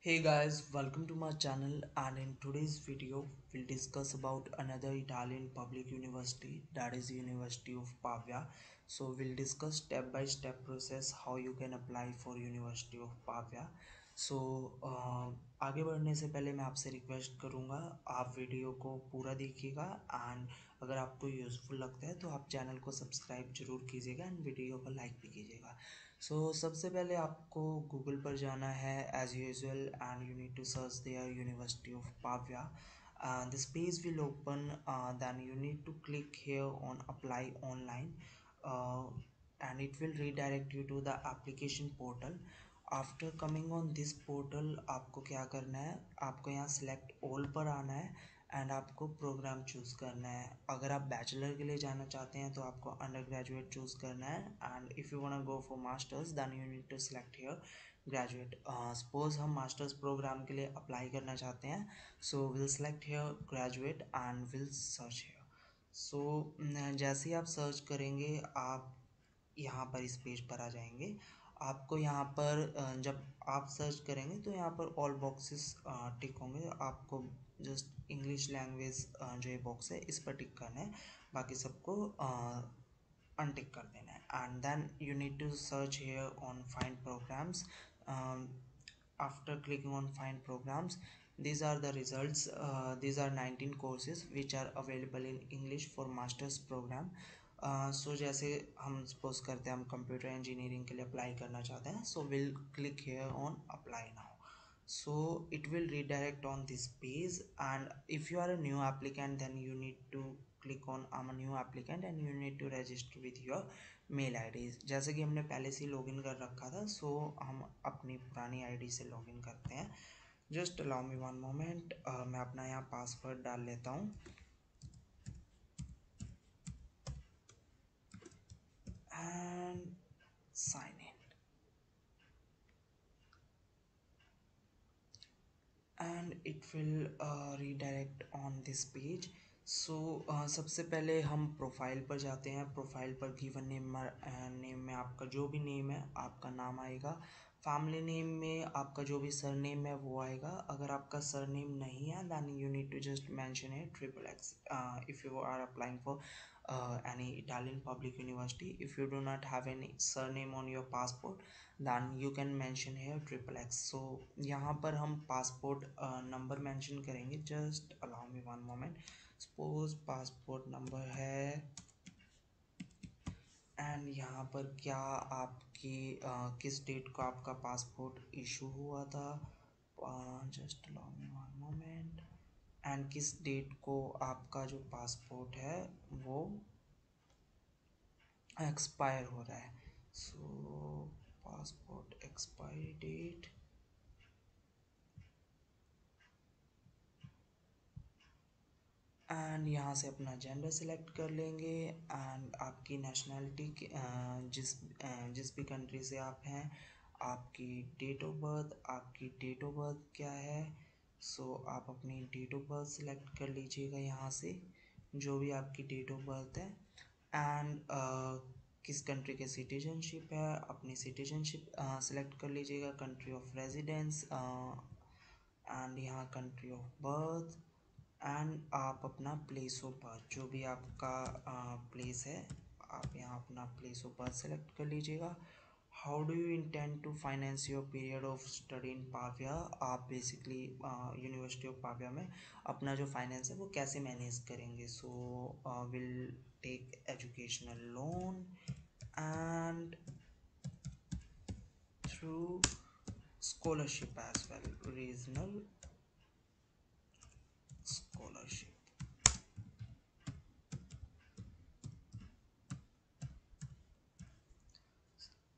Hey guys, welcome to my channel, and in today's video we'll discuss about another Italian public university, that is University of Pavia. So we'll discuss step by step process how you can apply for University of Pavia. So आगे बढ़ने से पहले मैं आपसे request करूँगा आप video को पूरा देखिएगा, एंड अगर आपको यूज़फुल लगता है तो आप चैनल को सब्सक्राइब जरूर कीजिएगा एंड वीडियो को लाइक भी कीजिएगा। सबसे पहले आपको गूगल पर जाना है as usual, and you need to search there university of Pavia. This page will open, then you need to click here on apply online, uh, and it will redirect you to the application portal. After coming on this portal आपको क्या करना है, आपको यहाँ select all पर आना है and आपको प्रोग्राम चूज़ करना है। अगर आप बैचलर के लिए जाना चाहते हैं तो आपको अंडर ग्रेजुएट चूज़ करना है, and if you want go for masters then you need to select here graduate. Suppose हम मास्टर्स प्रोग्राम के लिए अप्लाई करना चाहते हैं, so will select here graduate and will search here. जैसे ही आप सर्च करेंगे आप यहाँ पर इस पेज पर आ जाएंगे। आपको यहाँ पर जब आप सर्च करेंगे तो यहाँ पर ऑल बॉक्सेस टिक होंगे। आपको जस्ट इंग्लिश लैंग्वेज जो ये बॉक्स है इस पर टिक करना है, बाकी सबको अनटिक कर देना है। And then you need to search here on find programmes. after clicking on find programs, these are the results. These are 19 courses which are available in English for masters program. जैसे हम suppose करते हैं हम computer engineering के लिए apply करना चाहते हैं, so will click here on apply now. So it will redirect on this page, and if you are a new applicant then you need to click on I'm a new applicant and you need to register with your mail ID. जैसे कि हमने पहले से login कर रखा था, हम अपनी पुरानी आईडी से लॉगिन करते हैं। Just allow me one moment, मैं अपना यहाँ पासवर्ड डाल लेता हूँ and sign in, and it will redirect on this page. सबसे पहले हम प्रोफाइल पर जाते हैं। प्रोफाइल पर गिवन नेम में आपका जो भी नेम है आपका नाम आएगा। फैमिली नेम में आपका जो भी सरनेम है वो आएगा। अगर आपका सरनेम नहीं है then you need to just mention है triple X if you are applying for any Italian public university. If you do not have any surname on your passport then you can mention here triple x. यहाँ पर हम passport number mention करेंगे। Just allow me one moment. Suppose passport number है, and यहाँ पर क्या आपकी किस डेट को आपका पासपोर्ट इशू हुआ था, just allow me one moment, and किस डेट को आपका जो पासपोर्ट है वो एक्सपायर हो रहा है। पासपोर्ट एक्सपायरी डेट, एंड यहाँ से अपना जेंडर सेलेक्ट कर लेंगे, एंड आपकी नेशनैलिटी जिस भी कंट्री से आप हैं, आपकी डेट ऑफ बर्थ, आपकी डेट ऑफ बर्थ क्या है। आप अपनी डेट ऑफ बर्थ सेलेक्ट कर लीजिएगा यहाँ से, जो भी आपकी डेट ऑफ बर्थ है, एंड किस कंट्री के सिटीजनशिप है अपनी सिटीजनशिप सेलेक्ट कर लीजिएगा। कंट्री ऑफ रेजिडेंस, एंड यहाँ कंट्री ऑफ बर्थ, एंड आप अपना प्लेस ऑफ बर्थ जो भी आपका प्लेस है आप यहाँ अपना प्लेस ऑफ बर्थ सेलेक्ट कर लीजिएगा। How do you intend to finance your period of study in Pavia. आप बेसिकली यूनिवर्सिटी ऑफ पाविया में अपना जो फाइनेंस है वो कैसे मैनेज करेंगे। Will take educational loan and through scholarship as well, regional scholarship,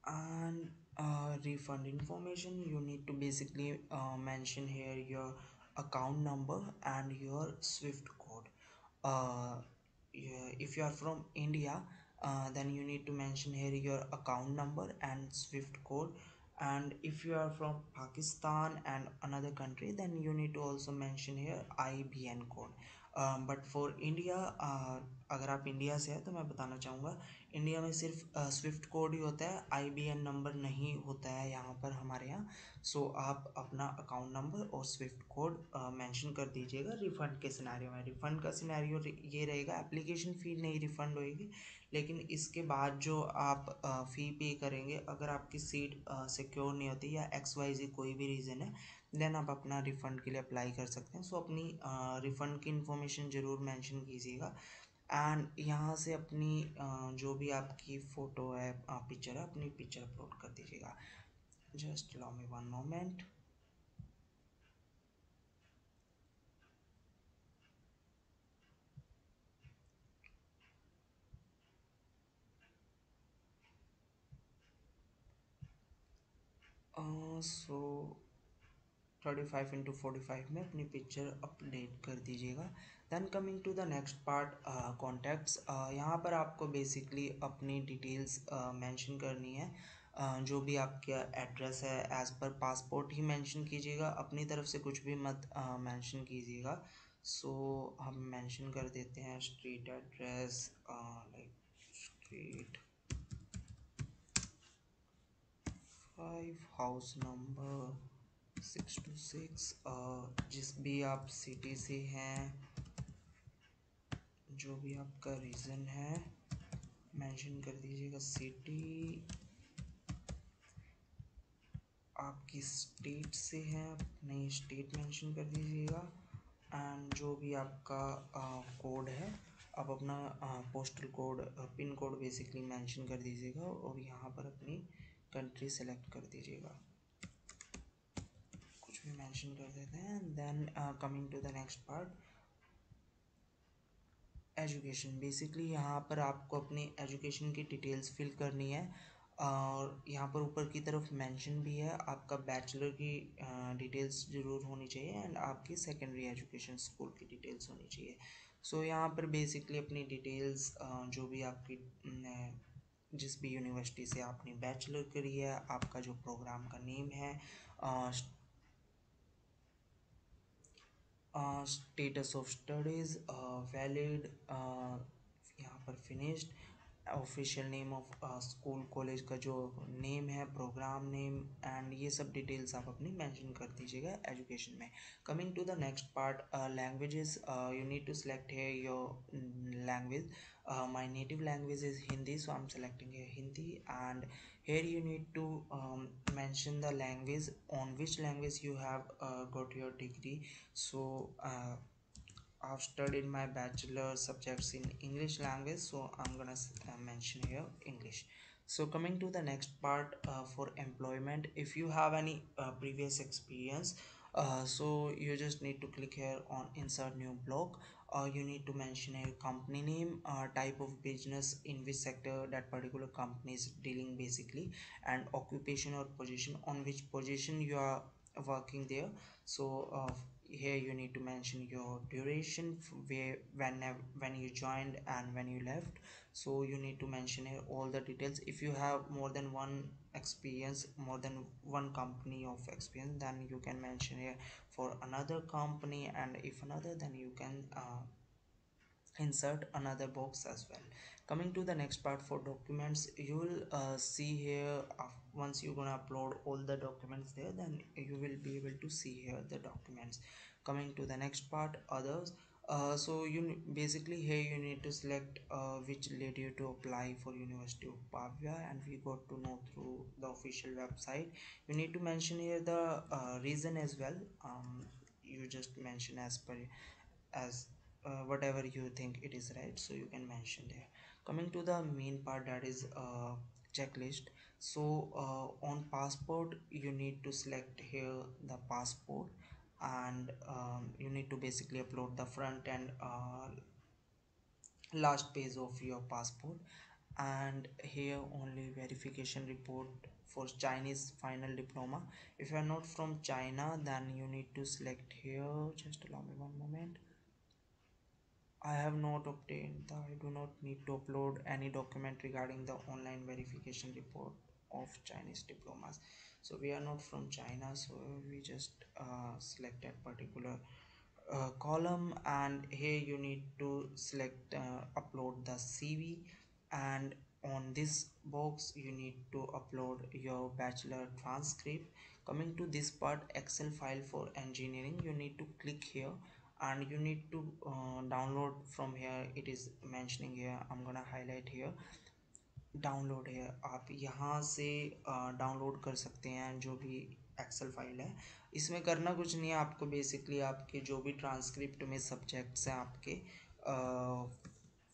and refund information. You need to basically mention here your account number and your swift code. If you are from India, then you need to mention here your account number and swift code, and if you are from Pakistan and another country then you need to also mention here IBN code. But for India, अगर आप India से हैं तो मैं बताना चाहूँगा, India में सिर्फ स्विफ्ट कोड ही होता है, आईबीएन नंबर नहीं होता है यहाँ पर हमारे यहाँ। सो आप अपना अकाउंट नंबर और स्विफ्ट कोड मेंशन कर दीजिएगा। रिफ़ंड के सिनेरियो में, रिफ़ंड का सिनेरियो ये रहेगा, एप्लीकेशन फ़ी नहीं रिफ़ंड होएगी, लेकिन इसके बाद जो आप फ़ी पे करेंगे, अगर आपकी सीट सिक्योर नहीं होती या एक्स वाई जी कोई भी रीज़न है, देन आप अपना रिफ़ंड के लिए अप्लाई कर सकते हैं। सो अपनी रिफ़ंड की इन्फॉर्मेशन ज़रूर मेंशन कीजिएगा। एंड यहाँ से अपनी जो भी आपकी फ़ोटो है, पिक्चर है, अपनी पिक्चर अपलोड कर दीजिएगा। Just allow me one moment. So 35x45 में अपनी पिक्चर अपडेट कर दीजिएगा। Then coming to the next part, contacts. यहाँ पर आपको बेसिकली अपनी डिटेल्स मेंशन करनी है। जो भी आपका एड्रेस है एज़ पर पासपोर्ट ही मेंशन कीजिएगा, अपनी तरफ से कुछ भी मत मेंशन कीजिएगा। सो हम मेंशन कर देते हैं street address, like street 5 house number 626। जिस भी आप सिटी से हैं, जो भी आपका रीज़न है मेंशन कर दीजिएगा। सिटी आपकी स्टेट से है, अपनी स्टेट मेंशन कर दीजिएगा। एंड जो भी आपका कोड है, आप अपना postal code, pin code basically mention कर दीजिएगा और यहाँ पर अपनी कंट्री सेलेक्ट कर दीजिएगा। कुछ भी मेंशन कर देते हैं। Then coming to the next part, education. Basically यहाँ पर आपको अपनी एजुकेशन की डिटेल्स फिल करनी है, और यहाँ पर ऊपर की तरफ मेंशन भी है, आपका बैचलर की डिटेल्स ज़रूर होनी चाहिए एंड आपकी सेकेंडरी एजुकेशन स्कूल की डिटेल्स होनी चाहिए। सो यहाँ पर बेसिकली अपनी डिटेल्स, जो भी आपकी जिस भी यूनिवर्सिटी से आपने बैचलर करी है, आपका जो प्रोग्राम का नेम है, स्टेटस ऑफ स्टडीज़, वैलिड, यहाँ पर finished, official name of school college का जो नेम है, प्रोग्राम नेम, एंड ये सब डिटेल्स आप अपनी मेंशन कर दीजिएगा एजुकेशन में। Coming to the next part, languages. You need to select है your language. My native language is Hindi, so I'm selecting here Hindi, and here you need to mention the language, on which language you have got your degree. So I've studied my bachelor subjects in English language, so I'm gonna mention here English. So coming to the next part, for employment, if you have any previous experience, so you just need to click here on insert new block. You need to mention a company name, type of business, in which sector that particular company is dealing basically, and occupation or position, on which position you are working there. So here you need to mention your duration, where when you joined and when you left. So you need to mention here all the details. If you have more than one experience, more than one company of experience, then you can mention here for another company, and if another, then you can insert another box as well. Coming to the next part, for documents, you will see here, once you're gonna upload all the documents there, then you will be able to see here the documents. Coming to the next part, others. So basically here you need to select which led you to apply for University of Pavia, and we got to know through the official website. You need to mention here the reason as well. You just mention as whatever you think it is right, so you can mention there. Coming to the main part, that is checklist. So on passport, you need to select here the passport, and you need to basically upload the front and last page of your passport. And here only verification report for Chinese final diploma. If you are not from China, then you need to select here. Just allow me one moment. I have not obtained the, I do not need to upload any document regarding the online verification report of Chinese diplomas. So we are not from China, so we just select that particular column, and here you need to select upload the CV, and on this box you need to upload your bachelor transcript. Coming to this part, Excel file for engineering, you need to click here and you need to download from here. It is mentioning here, I'm gonna highlight here, download है, आप यहाँ से download कर सकते हैं जो भी Excel file है। इसमें करना कुछ नहीं है आपको, बेसिकली आपके जो भी ट्रांसक्रिप्ट में सब्जेक्ट्स हैं आपके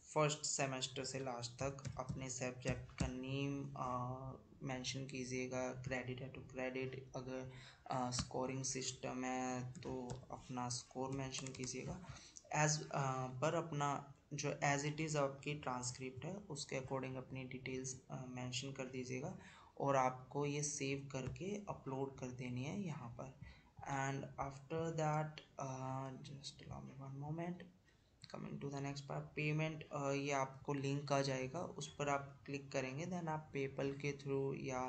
फर्स्ट सेमेस्टर से लास्ट तक, अपने सब्जेक्ट का नेम मेंशन कीजिएगा, क्रेडिट है तो क्रेडिट, अगर स्कोरिंग सिस्टम है तो अपना स्कोर मेंशन कीजिएगा, एज पर अपना जो एज इट इज़ आपकी ट्रांसक्रिप्ट है उसके अकॉर्डिंग अपनी डिटेल्स मेंशन कर दीजिएगा, और आपको ये सेव करके अपलोड कर देनी है यहाँ पर। And after that just allow me one moment, coming to the next part, payment, ये आपको लिंक आ जाएगा, उस पर आप क्लिक करेंगे, देन आप पेपल के थ्रू या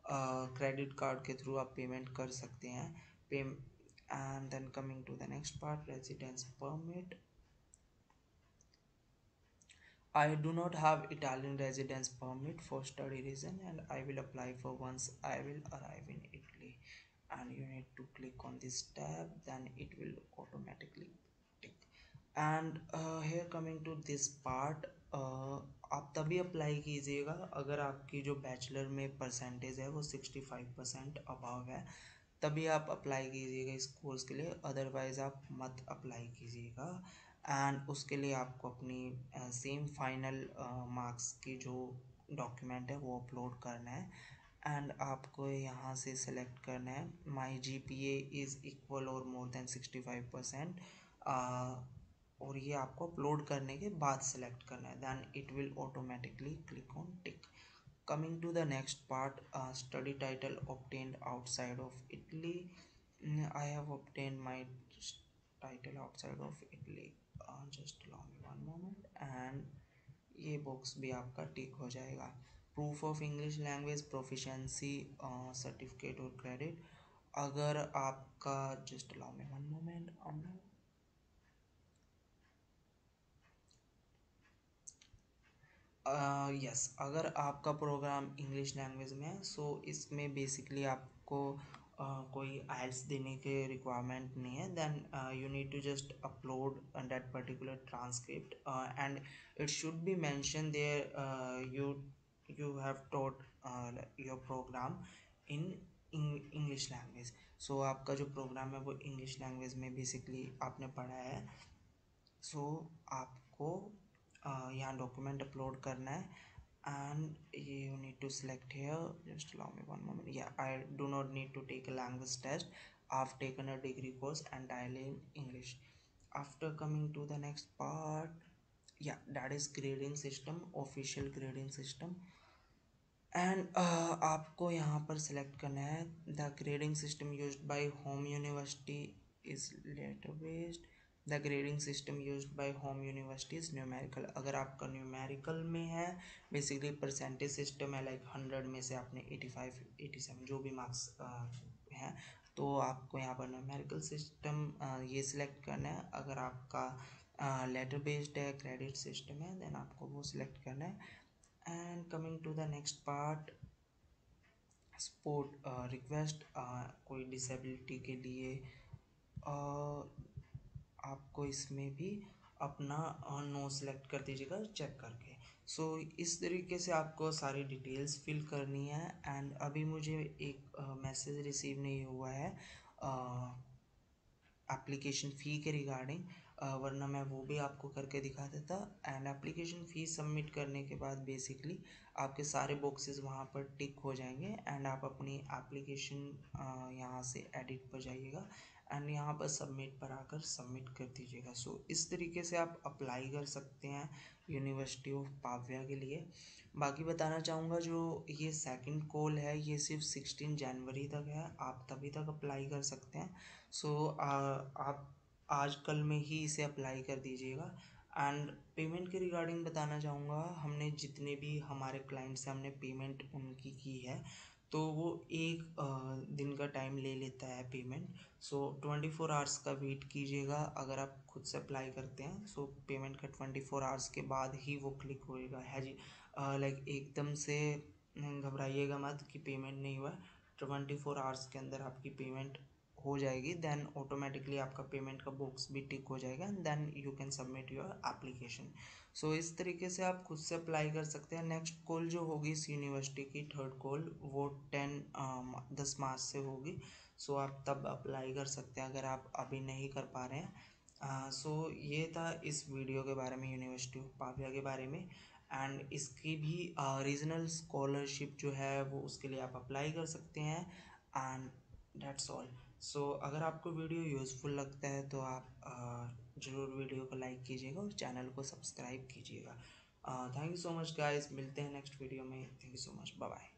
क्रेडिट कार्ड के थ्रू आप पेमेंट कर सकते हैं। And then coming to the next part, residence permit, I do not have Italian residence permit for study reason, and I will apply for once I will arrive in Italy. And you need to click on this tab, then it will automatically tick. And here coming to this part, आप तभी apply कीजिएगा अगर आपकी जो bachelor में percentage है वो 65% above है, तभी आप अप्लाई कीजिएगा इस कोर्स के लिए, अदरवाइज़ आप मत अप्लाई कीजिएगा। एंड उसके लिए आपको अपनी सेम फाइनल मार्क्स की जो डॉक्यूमेंट है वो अपलोड करना है, एंड आपको यहाँ से सेलेक्ट करना है माई GPA इज़ इक्वल और मोर देन 65%, और ये आपको अपलोड करने के बाद सेलेक्ट करना है, then it will automatically click on tick. Coming to the next part, study title obtained outside of Italy. I have obtained my title outside of Italy. Just allow me one moment, and ये box भी आपका टिक हो जाएगा। Proof of English language proficiency certificate और credit, अगर आपका, just allow me one moment, yes, अगर आपका प्रोग्राम इंग्लिश लैंग्वेज में है, सो इसमें बेसिकली आपको कोई आइल्स देने के रिक्वायरमेंट नहीं है, then you need to just upload that particular transcript, and it should be mention there you have taught your programme in English language. So आपका जो प्रोग्राम है वो इंग्लिश लैंग्वेज में बेसिकली आपने पढ़ा है, सो आपको यहाँ डॉक्यूमेंट अपलोड करना है, and you need to select here, just allow me one moment, yeah, I do not need to take a language test, I've taken a degree course entirely in English. After coming to the next part, yeah, that is grading system, official grading system, and आपको यहाँ पर select करना है the grading system used by home university is letter based, the grading system used by home university is numerical, अगर आपका numerical में है, basically percentage system है, लाइक 100 में से आपने 85 87 जो भी मार्क्स हैं, तो आपको यहाँ पर न्यूमेरिकल सिस्टम ये सिलेक्ट करना है। अगर आपका लेटर बेस्ड है, क्रेडिट सिस्टम है, देन आपको वो सिलेक्ट करना है। And coming to the next part, support request, कोई डिसेबिलिटी के लिए आपको इसमें भी अपना नो सेलेक्ट कर दीजिएगा चेक करके। सो इस तरीके से आपको सारी डिटेल्स फिल करनी है, एंड अभी मुझे एक मैसेज रिसीव नहीं हुआ है एप्लीकेशन फ़ी के रिगार्डिंग, वरना मैं वो भी आपको करके दिखा देता। एंड एप्लीकेशन फ़ी सबमिट करने के बाद बेसिकली आपके सारे बॉक्सेस वहाँ पर टिक हो जाएंगे, एंड आप अपनी एप्लीकेशन यहाँ से एडिट पर जाइएगा, एंड यहाँ पर सबमिट पर आकर सबमिट कर दीजिएगा। सो इस तरीके से आप अप्लाई कर सकते हैं यूनिवर्सिटी ऑफ पाविया के लिए। बाकी बताना चाहूँगा, जो ये सेकंड कॉल है ये सिर्फ 16 जनवरी तक है, आप तभी तक अप्लाई कर सकते हैं। सो आप आज कल में ही इसे अप्लाई कर दीजिएगा। एंड पेमेंट के रिगार्डिंग बताना चाहूँगा, हमने जितने भी हमारे क्लाइंट से हमने पेमेंट उनकी की है, तो वो एक दिन का टाइम ले लेता है पेमेंट। सो 24 आवर्स का वेट कीजिएगा अगर आप खुद से अप्लाई करते हैं। सो पेमेंट का 24 आवर्स के बाद ही वो क्लिक होएगा है जी। लाइक एकदम से घबराइएगा मत कि पेमेंट नहीं हुआ। 24 आवर्स के अंदर आपकी पेमेंट हो जाएगी, देन ऑटोमेटिकली आपका पेमेंट का बॉक्स भी टिक हो जाएगा and then you can submit your application. So इस तरीके से आप खुद से अप्लाई कर सकते हैं। नेक्स्ट कॉल जो होगी इस यूनिवर्सिटी की, थर्ड कॉल, वो 10 मार्च से होगी। सो आप तब अप्लाई कर सकते हैं अगर आप अभी नहीं कर पा रहे हैं। सो ये था इस वीडियो के बारे में, यूनिवर्सिटी ऑफ पाविया के बारे में। एंड इसकी भी रीजनल स्कॉलरशिप जो है वो उसके लिए आप अप्लाई कर सकते हैं। And that's all. सो अगर आपको वीडियो यूज़फुल लगता है तो आप ज़रूर वीडियो को लाइक कीजिएगा और चैनल को सब्सक्राइब कीजिएगा। Thank you so much guys, मिलते हैं नेक्स्ट वीडियो में। Thank you so much, bye bye.